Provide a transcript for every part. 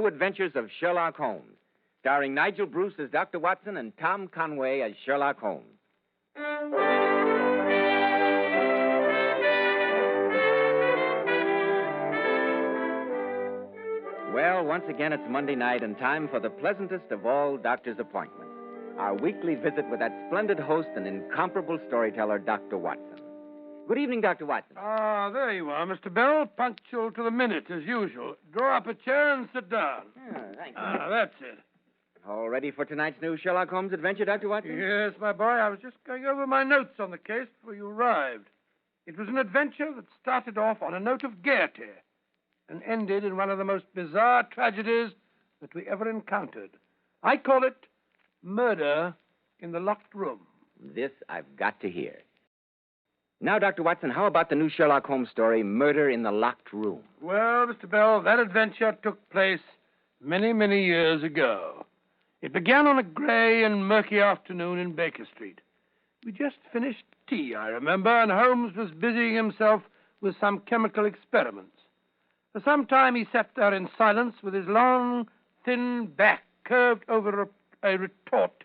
New Adventures of Sherlock Holmes, starring Nigel Bruce as Dr. Watson and Tom Conway as Sherlock Holmes. Well, once again, it's Monday night and time for the pleasantest of all doctor's appointments, our weekly visit with that splendid host and incomparable storyteller, Dr. Watson. Good evening, Dr. Watson. Ah, there you are, Mr. Bell, punctual to the minute, as usual. Draw up a chair and sit down. Thank you. Ah, that's it. All ready for tonight's new Sherlock Holmes adventure, Dr. Watson? Yes, my boy, I was just going over my notes on the case before you arrived. It was an adventure that started off on a note of gaiety and ended in one of the most bizarre tragedies that we ever encountered. I call it Murder in the Locked Room. This I've got to hear. Now, Dr. Watson, how about the new Sherlock Holmes story, Murder in the Locked Room? Well, Mr. Bell, that adventure took place many, many years ago. It began on a gray and murky afternoon in Baker Street. We just finished tea, I remember, and Holmes was busying himself with some chemical experiments. For some time he sat there in silence with his long, thin back curved over a retort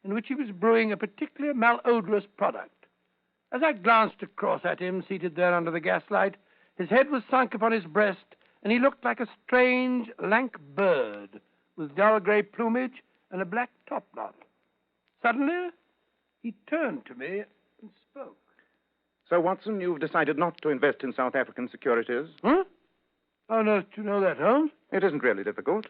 in which he was brewing a particularly malodorous product. As I glanced across at him, seated there under the gaslight, his head was sunk upon his breast, and he looked like a strange, lank bird with dull gray plumage and a black topknot. Suddenly, he turned to me and spoke. So, Watson, you've decided not to invest in South African securities? Huh? How on earth do you know that, Holmes? It isn't really difficult.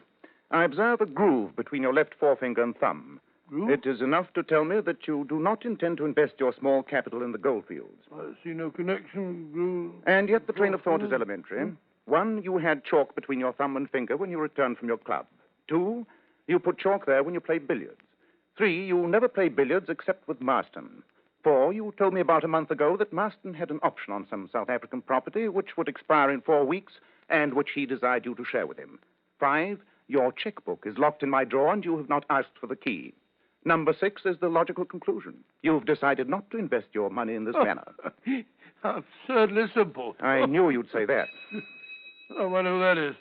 I observe a groove between your left forefinger and thumb. Groove? It is enough to tell me that you do not intend to invest your small capital in the goldfields. I see no connection, groove. And yet the train of thought is elementary. 1, you had chalk between your thumb and finger when you returned from your club. 2, you put chalk there when you played billiards. 3, you never play billiards except with Marston. 4, you told me about a month ago that Marston had an option on some South African property which would expire in 4 weeks and which he desired you to share with him. 5, your checkbook is locked in my drawer and you have not asked for the key. Number 6 is the logical conclusion. You've decided not to invest your money in this manner. Absurdly simple. I knew you'd say that. I wonder who that is.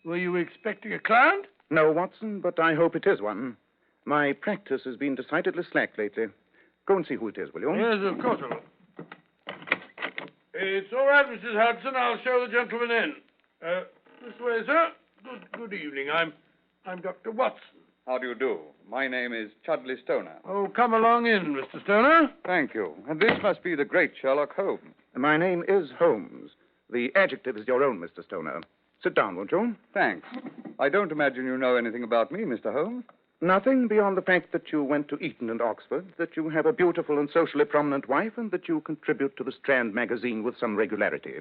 Were you expecting a client? No, Watson, but I hope it is one. My practice has been decidedly slack lately. Go and see who it is, will you? Yes, of course I will. It's all right, Mrs. Hudson. I'll show the gentleman in. This way, sir. Good evening. I'm Dr. Watson. How do you do? My name is Chudley Stoner. Oh, come along in, Mr. Stoner. Thank you. And this must be the great Sherlock Holmes. My name is Holmes. The adjective is your own, Mr. Stoner. Sit down, won't you? Thanks. I don't imagine you know anything about me, Mr. Holmes. Nothing beyond the fact that you went to Eton and Oxford, that you have a beautiful and socially prominent wife, and that you contribute to the Strand magazine with some regularity.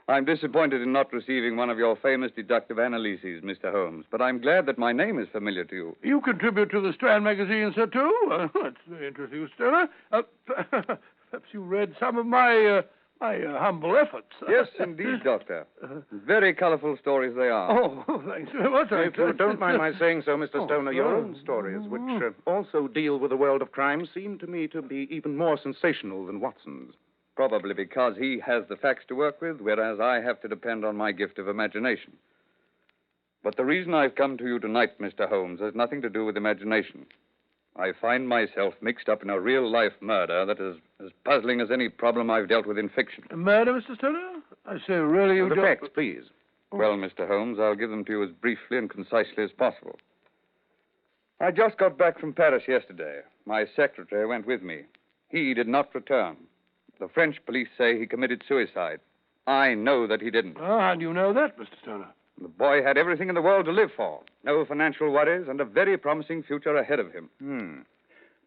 I'm disappointed in not receiving one of your famous deductive analyses, Mr. Holmes, but I'm glad that my name is familiar to you. You contribute to the Strand magazine, sir, too? That's very interesting, Stoner. Perhaps you read some of my humble efforts. Yes, indeed, Doctor. Very colorful stories they are. Oh, thanks very much. If you don't mind my saying so, Mr. Stoner, your own stories, which also deal with the world of crime, seem to me to be even more sensational than Watson's. Probably because he has the facts to work with, whereas I have to depend on my gift of imagination. But the reason I've come to you tonight, Mr. Holmes, has nothing to do with imagination. I find myself mixed up in a real-life murder that is as puzzling as any problem I've dealt with in fiction. A murder, Mr. Stoner? I say, really, you The don't... facts, please. Well, Mr. Holmes, I'll give them to you as briefly and concisely as possible. I just got back from Paris yesterday. My secretary went with me. He did not return. The French police say he committed suicide. I know that he didn't. Oh, how do you know that, Mr. Stoner? The boy had everything in the world to live for. No financial worries and a very promising future ahead of him.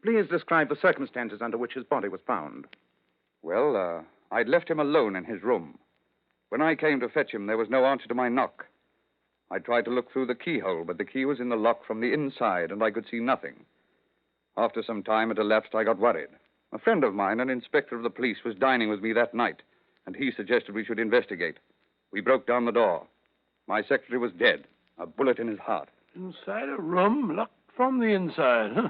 Please describe the circumstances under which his body was found. Well, I'd left him alone in his room. When I came to fetch him, there was no answer to my knock. I tried to look through the keyhole, but the key was in the lock from the inside, and I could see nothing. After some time had elapsed, I got worried. A friend of mine, an inspector of the police, was dining with me that night, and he suggested we should investigate. We broke down the door. My secretary was dead, a bullet in his heart. Inside a room, locked from the inside, huh?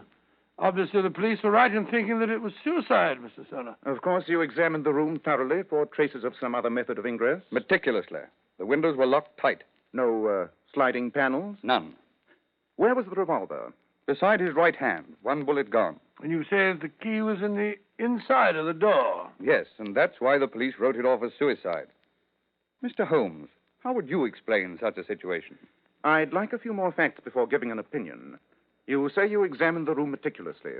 Obviously, the police were right in thinking that it was suicide, Mr. Stoner. Of course, you examined the room thoroughly for traces of some other method of ingress? Meticulously. The windows were locked tight. No sliding panels? None. Where was the revolver? Beside his right hand, one bullet gone. And you say the key was in the inside of the door. Yes, and that's why the police wrote it off as suicide. Mr. Holmes, how would you explain such a situation? I'd like a few more facts before giving an opinion. You say you examined the room meticulously.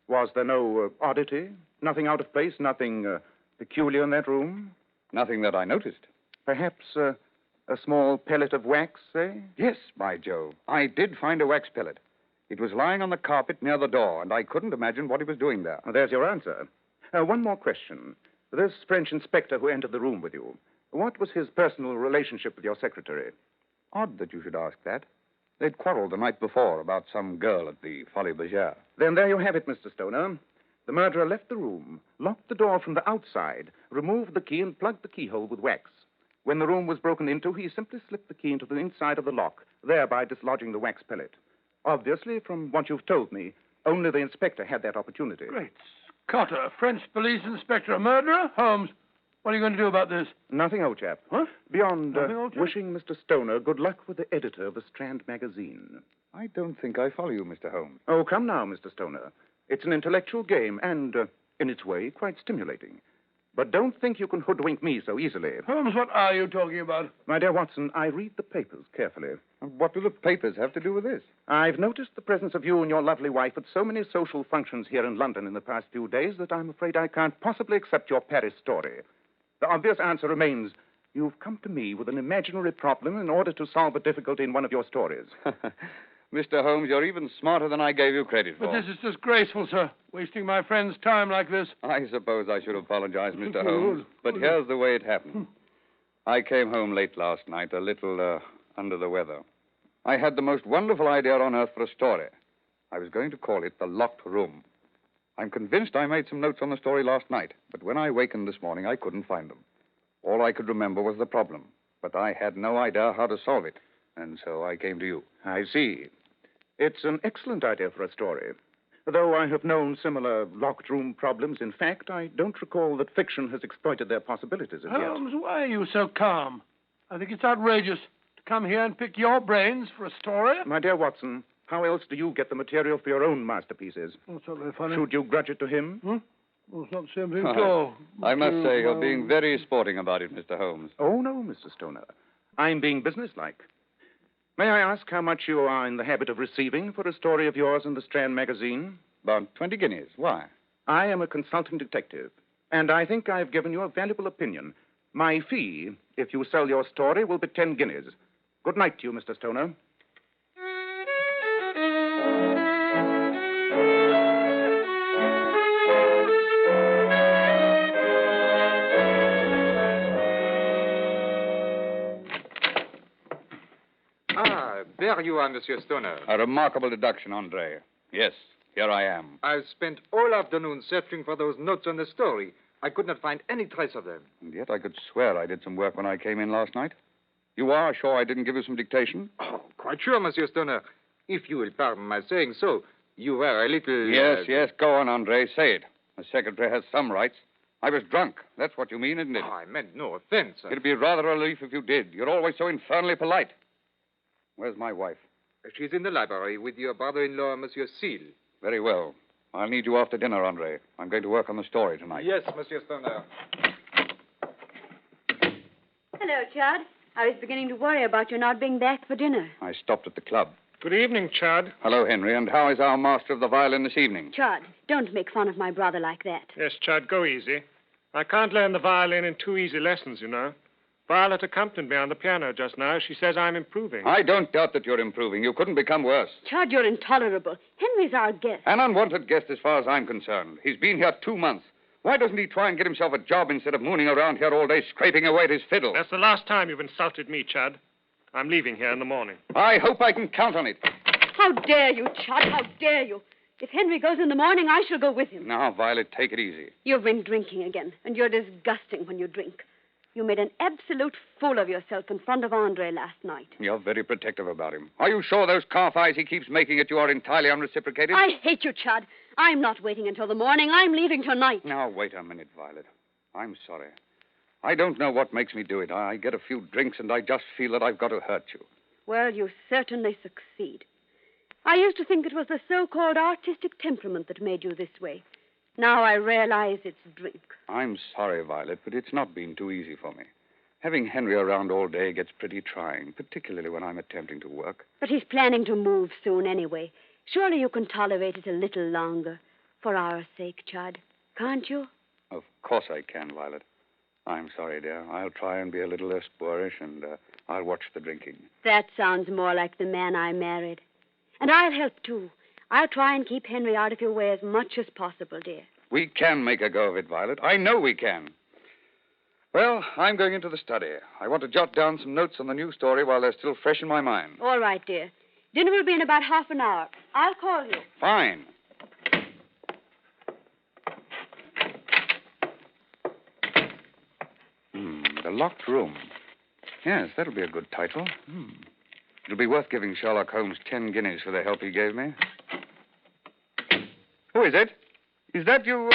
Was there no oddity? Nothing out of place? Nothing peculiar in that room? Nothing that I noticed. Perhaps a small pellet of wax, say? Yes, by Jove. I did find a wax pellet. It was lying on the carpet near the door, and I couldn't imagine what he was doing there. There's your answer. One more question. This French inspector who entered the room with you, what was his personal relationship with your secretary? Odd that you should ask that. They'd quarreled the night before about some girl at the Folies Bergère. Then there you have it, Mr. Stoner. The murderer left the room, locked the door from the outside, removed the key, and plugged the keyhole with wax. When the room was broken into, he simply slipped the key into the inside of the lock, thereby dislodging the wax pellet. Obviously, from what you've told me, only the inspector had that opportunity. Great Scott, a French police inspector, a murderer? Holmes, what are you going to do about this? Nothing, old chap. Huh? Beyond Nothing, old chap? wishing Mr. Stoner good luck with the editor of the Strand magazine. I don't think I follow you, Mr. Holmes. Oh, come now, Mr. Stoner. It's an intellectual game and, in its way, quite stimulating. But don't think you can hoodwink me so easily. Holmes, what are you talking about? My dear Watson, I read the papers carefully. And what do the papers have to do with this? I've noticed the presence of you and your lovely wife at so many social functions here in London in the past few days that I'm afraid I can't possibly accept your Paris story. The obvious answer remains, you've come to me with an imaginary problem in order to solve a difficulty in one of your stories. Mr. Holmes, you're even smarter than I gave you credit for. But this is disgraceful, sir. Wasting my friend's time like this. I suppose I should apologize, Mr. Holmes. But here's the way it happened. I came home late last night, a little under the weather. I had the most wonderful idea on earth for a story. I was going to call it The Locked Room. I'm convinced I made some notes on the story last night, but when I wakened this morning, I couldn't find them. All I could remember was the problem, but I had no idea how to solve it, and so I came to you. I see. It's an excellent idea for a story. Though I have known similar locked room problems, in fact, I don't recall that fiction has exploited their possibilities as yet. Holmes, why are you so calm? I think it's outrageous to come here and pick your brains for a story. My dear Watson, how else do you get the material for your own masterpieces? Oh, it's not very funny. Should you grudge it to him? Well, it's not the same thing at all. I must say, you're being very sporting about it, Mr. Holmes. Oh, no, Mr. Stoner. I'm being businesslike. May I ask how much you are in the habit of receiving for a story of yours in the Strand magazine? About 20 guineas. Why? I am a consulting detective, and I think I've given you a valuable opinion. My fee, if you sell your story, will be 10 guineas. Good night to you, Mr. Stoner. There you are, Monsieur Stoner. A remarkable deduction, Andre. Yes, here I am. I've spent all afternoon searching for those notes on the story. I could not find any trace of them. And yet I could swear I did some work when I came in last night. You are sure I didn't give you some dictation? Oh, quite sure, Monsieur Stoner. If you will pardon my saying so, you were a little... Yes, go on, Andre. Say it. The secretary has some rights. I was drunk. That's what you mean, isn't it? Oh, I meant no offense. It'd be rather a relief if you did. You're always so infernally polite. Where's my wife? She's in the library with your brother-in-law, Monsieur Seal. Very well. I'll need you after dinner, Andre. I'm going to work on the story tonight. Yes, Monsieur Stoner. Hello, Chad. I was beginning to worry about you not being back for dinner. I stopped at the club. Good evening, Chad. Hello, Henry. And how is our master of the violin this evening? Chad, don't make fun of my brother like that. Yes, Chad, go easy. I can't learn the violin in 2 easy lessons, you know. Violet accompanied me on the piano just now. She says I'm improving. I don't doubt that you're improving. You couldn't become worse. Chad, you're intolerable. Henry's our guest. An unwanted guest as far as I'm concerned. He's been here 2 months. Why doesn't he try and get himself a job instead of mooning around here all day scraping away at his fiddle? That's the last time you've insulted me, Chad. I'm leaving here in the morning. I hope I can count on it. How dare you, Chad? How dare you? If Henry goes in the morning, I shall go with him. Now, Violet, take it easy. You've been drinking again, and you're disgusting when you drink. You made an absolute fool of yourself in front of Andre last night. You're very protective about him. Are you sure those calf eyes he keeps making at you are entirely unreciprocated? I hate you, Chad. I'm not waiting until the morning. I'm leaving tonight. Now, wait a minute, Violet. I'm sorry. I don't know what makes me do it. I get a few drinks and I just feel that I've got to hurt you. Well, you certainly succeed. I used to think it was the so-called artistic temperament that made you this way. Now I realize it's drink. I'm sorry, Violet, but it's not been too easy for me. Having Henry around all day gets pretty trying, particularly when I'm attempting to work. But he's planning to move soon anyway. Surely you can tolerate it a little longer. For our sake, Chad. Can't you? Of course I can, Violet. I'm sorry, dear. I'll try and be a little less boorish, and I'll watch the drinking. That sounds more like the man I married. And I'll help, too. I'll try and keep Henry out of your way as much as possible, dear. We can make a go of it, Violet. I know we can. Well, I'm going into the study. I want to jot down some notes on the new story while they're still fresh in my mind. All right, dear. Dinner will be in about half an hour. I'll call you. Fine. The Locked Room. Yes, that'll be a good title. It'll be worth giving Sherlock Holmes 10 guineas for the help he gave me. Who is it? Is that you?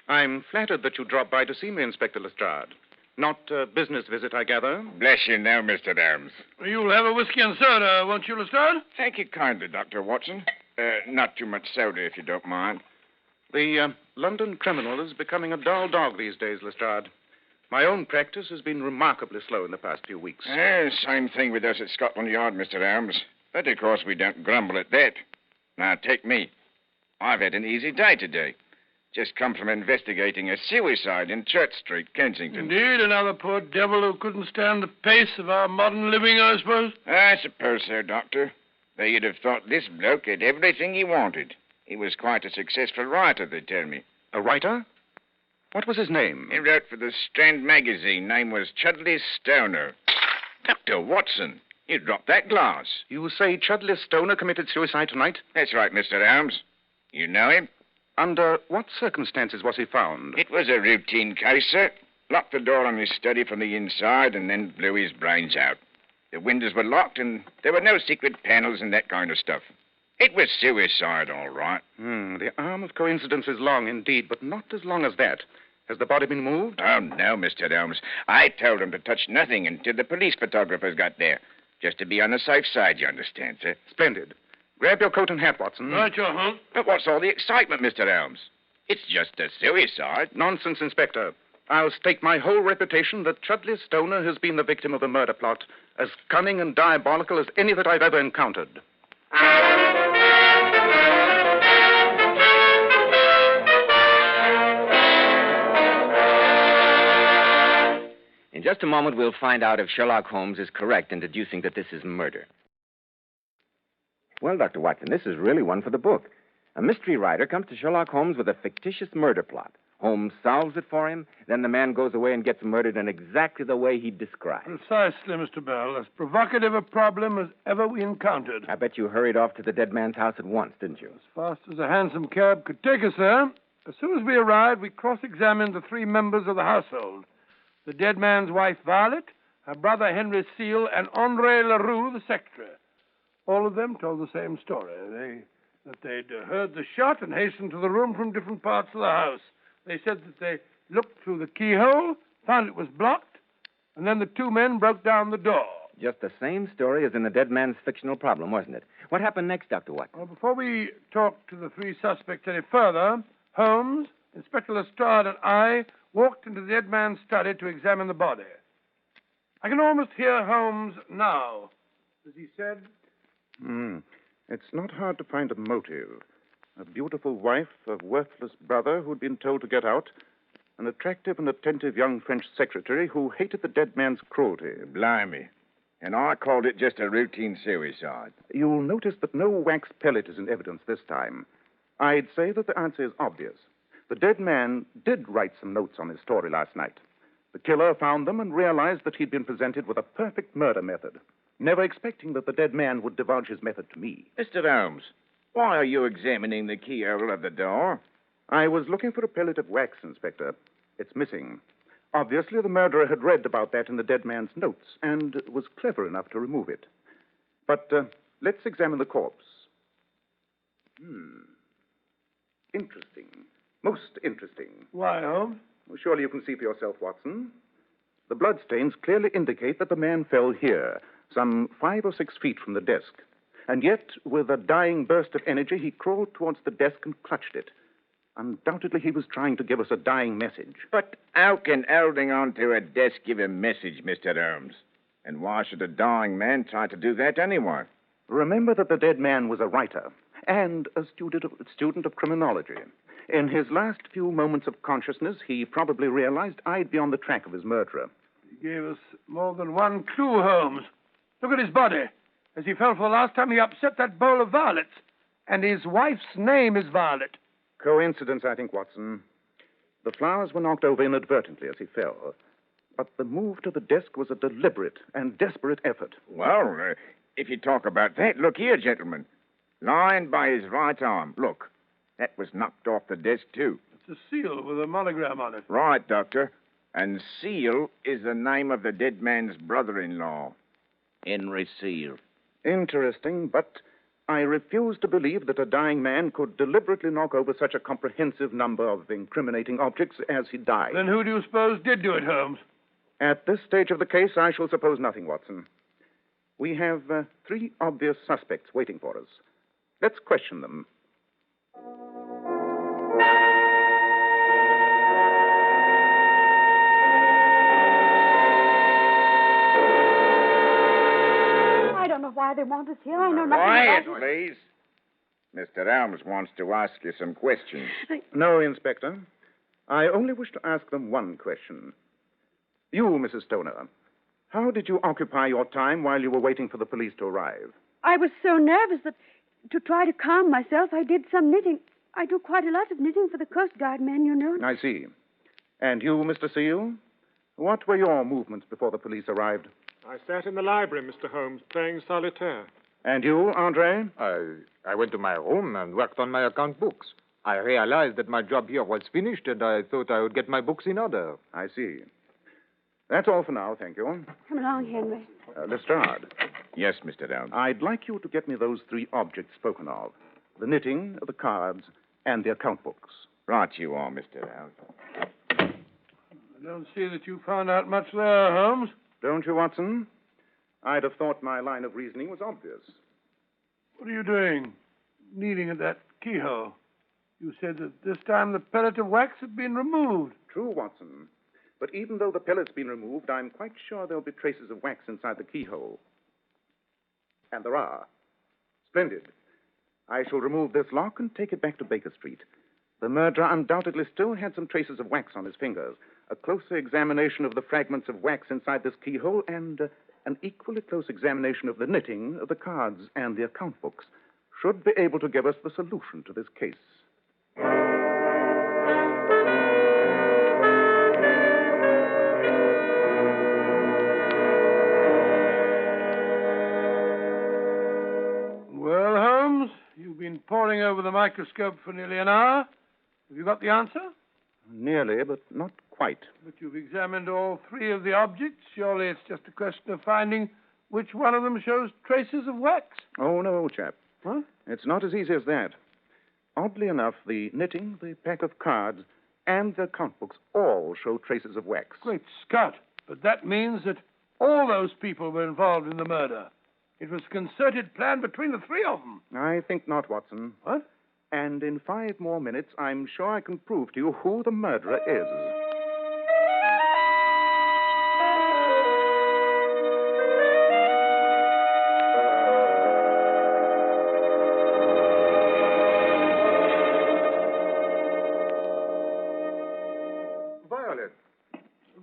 I'm flattered that you dropped by to see me, Inspector Lestrade. Not a business visit, I gather. Bless you now, Mr. Holmes. You'll have a whiskey and soda, won't you, Lestrade? Thank you kindly, Dr. Watson. Not too much soda, if you don't mind. The London criminal is becoming a dull dog these days, Lestrade. My own practice has been remarkably slow in the past few weeks. Same thing with us at Scotland Yard, Mr. Holmes. But, of course, we don't grumble at that. Now, take me. I've had an easy day today. Just come from investigating a suicide in Church Street, Kensington. Indeed, another poor devil who couldn't stand the pace of our modern living, I suppose. I suppose so, Doctor. Though you'd have thought this bloke had everything he wanted. He was quite a successful writer, they tell me. A writer? What was his name? He wrote for the Strand magazine. Name was Chudley Stoner. Dr. Watson, you dropped that glass. You say Chudley Stoner committed suicide tonight? That's right, Mr. Holmes. You know him? Under what circumstances was he found? It was a routine case, sir. Locked the door on his study from the inside and then blew his brains out. The windows were locked and there were no secret panels and that kind of stuff. It was suicide, all right. The arm of coincidence is long indeed, but not as long as that. Has the body been moved? Oh, no, Mr. Holmes. I told him to touch nothing until the police photographers got there. Just to be on the safe side, you understand, sir. Splendid. Grab your coat and hat, Watson. Right, your hump. But what's all the excitement, Mr. Holmes? It's just a suicide. Nonsense, Inspector. I'll stake my whole reputation that Chudley Stoner has been the victim of a murder plot, as cunning and diabolical as any that I've ever encountered. In just a moment, we'll find out if Sherlock Holmes is correct in deducing that this is murder. Well, Dr. Watson, this is really one for the book. A mystery writer comes to Sherlock Holmes with a fictitious murder plot. Holmes solves it for him, then the man goes away and gets murdered in exactly the way he described. Precisely, Mr. Bell. As provocative a problem as ever we encountered. I bet you hurried off to the dead man's house at once, didn't you? As fast as a hansom cab could take us there. As soon as we arrived, we cross-examined the three members of the household. The dead man's wife, Violet, her brother, Henry Seal, and André Leroux, the secretary. All of them told the same story. That they'd heard the shot and hastened to the room from different parts of the house. They said that they looked through the keyhole, found it was blocked, and then the two men broke down the door. Just the same story as in the dead man's fictional problem, wasn't it? What happened next, Dr. Watson? Well, before we talked to the three suspects any further, Holmes, Inspector Lestrade, and I walked into the dead man's study to examine the body. I can almost hear Holmes now. As he said... It's not hard to find a motive. A beautiful wife, a worthless brother who'd been told to get out, an attractive and attentive young French secretary who hated the dead man's cruelty. Blimey. And I called it just a routine suicide. You'll notice that no wax pellet is in evidence this time. I'd say that the answer is obvious. The dead man did write some notes on his story last night. The killer found them and realized that he'd been presented with a perfect murder method, never expecting that the dead man would divulge his method to me. Mr. Holmes, why are you examining the keyhole of the door? I was looking for a pellet of wax, Inspector. It's missing. Obviously, the murderer had read about that in the dead man's notes and was clever enough to remove it. But let's examine the corpse. Interesting. Most interesting. Why, Holmes? Well, surely you can see for yourself, Watson. The bloodstains clearly indicate that the man fell here, some 5 or 6 feet from the desk. And yet, with a dying burst of energy, he crawled towards the desk and clutched it. Undoubtedly, he was trying to give us a dying message. But how can holding on to a desk give a message, Mr. Holmes? And why should a dying man try to do that anyway? Remember that the dead man was a writer and a student of criminology. In his last few moments of consciousness, he probably realized I'd be on the track of his murderer. He gave us more than one clue, Holmes. Look at his body. As he fell for the last time, he upset that bowl of violets. And his wife's name is Violet. Coincidence, I think, Watson. The flowers were knocked over inadvertently as he fell. But the move to the desk was a deliberate and desperate effort. Well, if you talk about that, look here, gentlemen. Lying by his right arm. Look, that was knocked off the desk, too. It's a seal with a monogram on it. Right, Doctor. And Seal is the name of the dead man's brother-in-law. Henry Seal. Interesting, but I refuse to believe that a dying man could deliberately knock over such a comprehensive number of incriminating objects as he died. Then who do you suppose did do it, Holmes? At this stage of the case, I shall suppose nothing, Watson. We have 3 obvious suspects waiting for us. Let's question them. I don't know why they want us here. I know nothing Quiet, about it. please. Mr. Holmes wants to ask you some questions. No, Inspector. I only wish to ask them one question. You, Mrs. Stoner, how did you occupy your time while you were waiting for the police to arrive? I was so nervous that to try to calm myself, I did some knitting. I do quite a lot of knitting for the Coast Guard men, you know. I see. And you, Mr. Seal? What were your movements before the police arrived? I sat in the library, Mr. Holmes, playing solitaire. And you, Andre? I went to my room and worked on my account books. I realized that my job here was finished, and I thought I would get my books in order. I see. That's all for now, thank you. Come along, Henry. Lestrade, Yes, Mr. Holmes. I'd like you to get me those 3 objects spoken of. The knitting, the cards, and the account books. Right you are, Mr. Holmes. I don't see that you found out much there, Holmes. Don't you, Watson? I'd have thought my line of reasoning was obvious. What are you doing? Kneading at that keyhole. You said that this time the pellet of wax had been removed. True, Watson. But even though the pellet's been removed, I'm quite sure there'll be traces of wax inside the keyhole. And there are. Splendid. I shall remove this lock and take it back to Baker Street. The murderer undoubtedly still had some traces of wax on his fingers. A closer examination of the fragments of wax inside this keyhole and an equally close examination of the knitting, the cards, and the account books should be able to give us the solution to this case. Well, Holmes, you've been poring over the microscope for nearly an hour. Have you got the answer? Nearly, but not quite. But you've examined all 3 of the objects. Surely it's just a question of finding which one of them shows traces of wax. Oh, no, old chap. What? It's not as easy as that. Oddly enough, the knitting, the pack of cards, and the account books all show traces of wax. Great Scott. But that means that all those people were involved in the murder. It was a concerted plan between the 3 of them. I think not, Watson. What? And in 5 more minutes, I'm sure I can prove to you who the murderer is.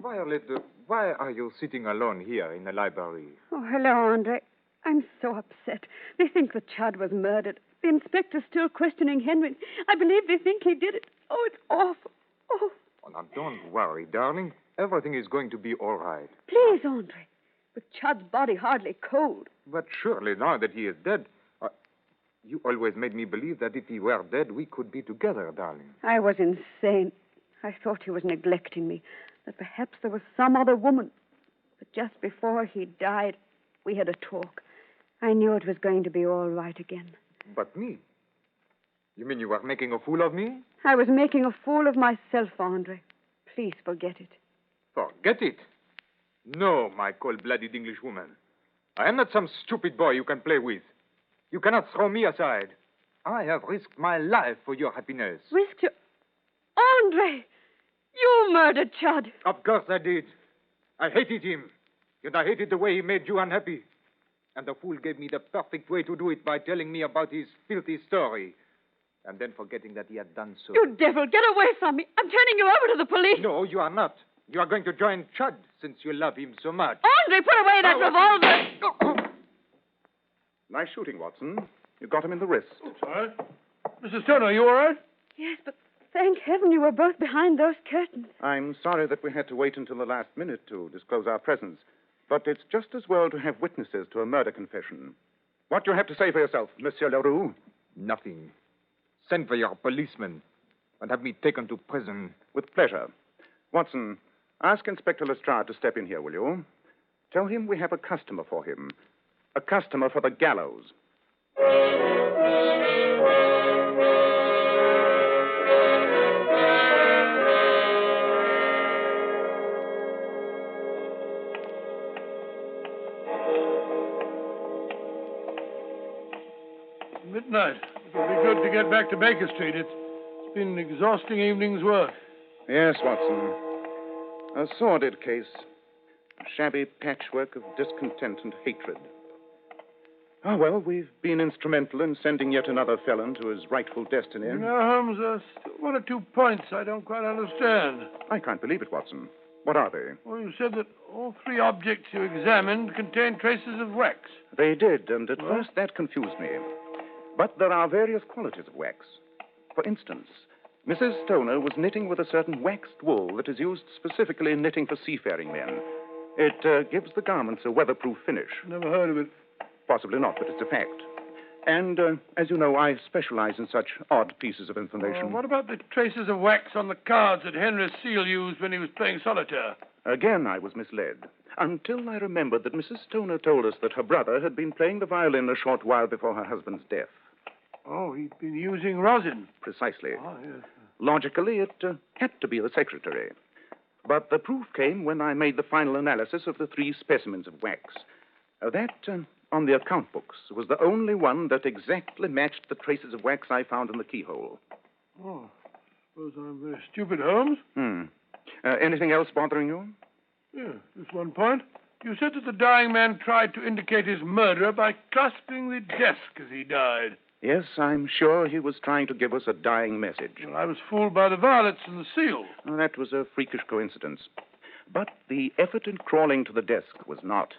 Violet, why are you sitting alone here in the library? Oh, hello, Andre. I'm so upset. They think the Chud was murdered. The inspector's still questioning Henry. I believe they think he did it. Oh, it's awful. Oh, Oh, now, don't worry, darling. Everything is going to be all right. please, Andre. With Chud's body hardly cold. But surely, now that he is dead, you always made me believe that if he were dead, we could be together, darling. I was insane. I thought he was neglecting me, that perhaps there was some other woman. But just before he died, we had a talk. I knew it was going to be all right again. But me? You mean you were making a fool of me? I was making a fool of myself, Andre. Please forget it. Forget it. No, my cold-blooded Englishwoman. I am not some stupid boy you can play with. You cannot throw me aside. I have risked my life for your happiness. Risked your... Andre! You murdered Chud. Of course I did. I hated him. And I hated the way he made you unhappy. And the fool gave me the perfect way to do it by telling me about his filthy story. And then forgetting that he had done so. You devil, get away from me. I'm turning you over to the police. No, you are not. You are going to join Chud since you love him so much. Andre, put away that revolver. Nice shooting, Watson. You got him in the wrist. Sorry. Mrs. Turner, are you all right? Yes, but thank heaven you were both behind those curtains. I'm sorry that we had to wait until the last minute to disclose our presence. But it's just as well to have witnesses to a murder confession. What do you have to say for yourself, Monsieur Leroux? Nothing. Send for your policeman and have me taken to prison. With pleasure. Watson, ask Inspector Lestrade to step in here, will you? Tell him we have a customer for him. A customer for the gallows. Midnight. It'll be good to get back to Baker Street. It's been an exhausting evening's work. Yes, Watson. A sordid case. A shabby patchwork of discontent and hatred. Oh, well, we've been instrumental in sending yet another felon to his rightful destiny. You know, Holmes, there's still one or two points I don't quite understand. I can't believe it, Watson. What are they? Well, you said that all three objects you examined contained traces of wax. They did, and at first that confused me. But there are various qualities of wax. For instance, Mrs. Stoner was knitting with a certain waxed wool that is used specifically in knitting for seafaring men. It gives the garments a weatherproof finish. Never heard of it. Possibly not, but it's a fact. And, as you know, I specialize in such odd pieces of information. What about the traces of wax on the cards that Henry Seal used when he was playing solitaire? Again, I was misled. Until I remembered that Mrs. Stoner told us that her brother had been playing the violin a short while before her husband's death. Oh, he'd been using rosin. Precisely. Oh, yes. Logically, it had to be the secretary. But the proof came when I made the final analysis of the three specimens of wax. That, on the account books, was the only one that exactly matched the traces of wax I found in the keyhole. Oh, suppose I'm very stupid, Holmes. Anything else bothering you? Yeah, just one point. You said that the dying man tried to indicate his murderer by clasping the desk as he died. Yes, I'm sure he was trying to give us a dying message. Well, I was fooled by the violets and the seal. Oh, that was a freakish coincidence. But the effort in crawling to the desk was not.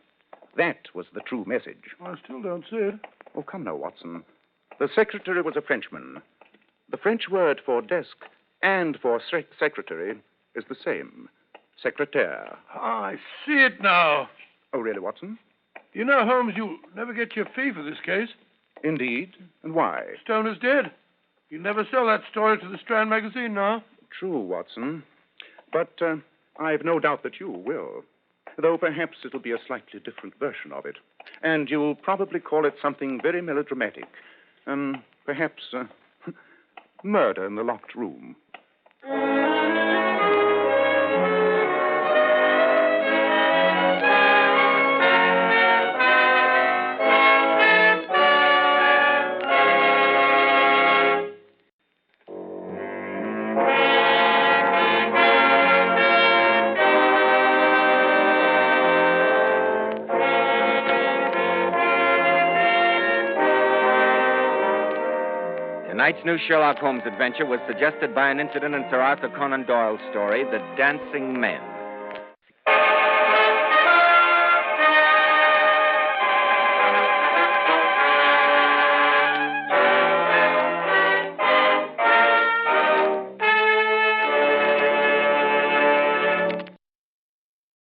That was the true message. I still don't see it. Oh, come now, Watson. The secretary was a Frenchman. The French word for desk and for secretary is the same. Secrétaire. I see it now. Oh, really, Watson? You know, Holmes, you'll never get your fee for this case. Indeed. And why? Stoner's dead. You'll never sell that story to the Strand magazine now. True, Watson. But I've no doubt that you will. Though perhaps it'll be a slightly different version of it. And you'll probably call it something very melodramatic. Perhaps murder in the locked room. Tonight's new Sherlock Holmes adventure was suggested by an incident in Sir Arthur Conan Doyle's story, The Dancing Men.